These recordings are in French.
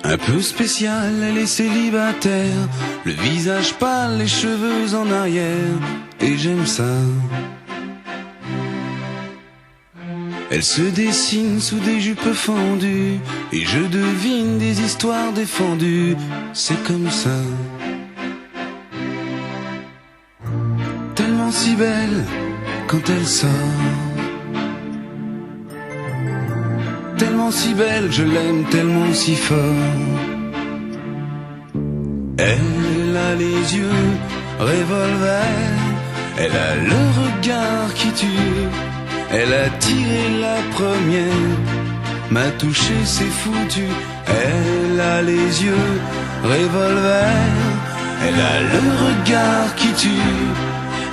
Un peu spécial, elle est célibataire, le visage pâle, les cheveux en arrière, et j'aime ça. Elle se dessine sous des jupes fendues, et je devine des histoires défendues, c'est comme ça. Tellement si belle quand elle sort, tellement si belle, je l'aime tellement si fort. Elle a les yeux revolver, elle a le regard qui tue, elle a tiré la première, m'a touché, c'est foutu. Elle a les yeux revolver, elle a le regard qui tue,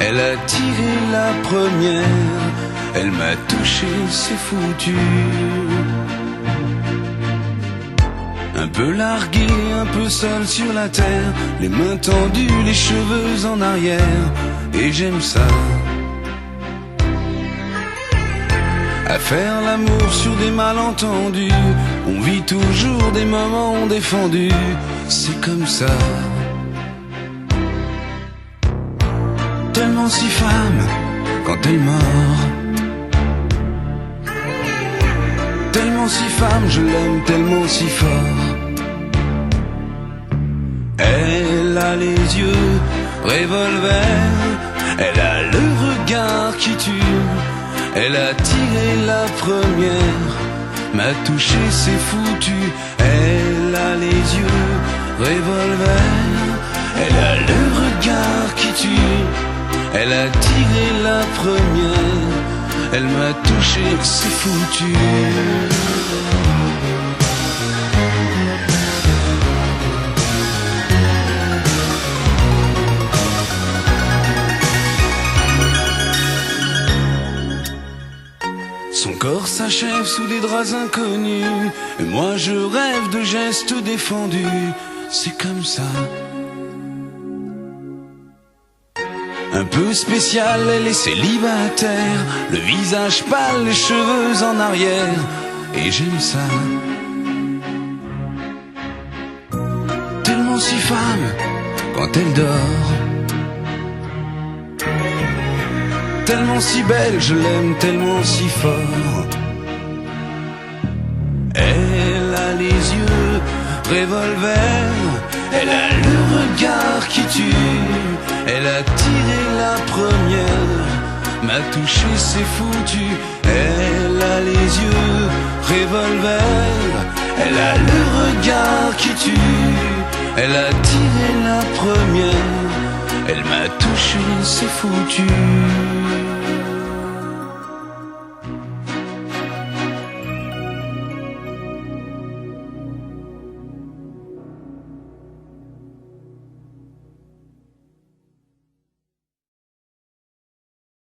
elle a tiré la première, elle m'a touché, c'est foutu. Un peu largué, un peu seul sur la terre, les mains tendues, les cheveux en arrière, et j'aime ça. À faire l'amour sur des malentendus, on vit toujours des moments défendus, c'est comme ça. Tellement si femme quand elle mord, tellement si femme, je l'aime tellement si fort. Elle a les yeux revolver, elle a le regard qui tue, elle a tiré la première, m'a touché, c'est foutu. Elle a les yeux revolver, elle a le regard qui tue, elle a tiré la première, elle m'a touché, c'est foutu. Son corps s'achève sous des draps inconnus, et moi je rêve de gestes défendus, c'est comme ça. Un peu spécial, elle est célibataire, le visage pâle, les cheveux en arrière, et j'aime ça. Tellement si femme quand elle dort, tellement si belle, je l'aime tellement si fort. Elle a les yeux revolver, elle a le regard qui tue, elle a tiré la première, m'a touché, c'est foutu. Elle a les yeux revolver, elle a le regard qui tue, elle a tiré la première, elle m'a touché, c'est foutu.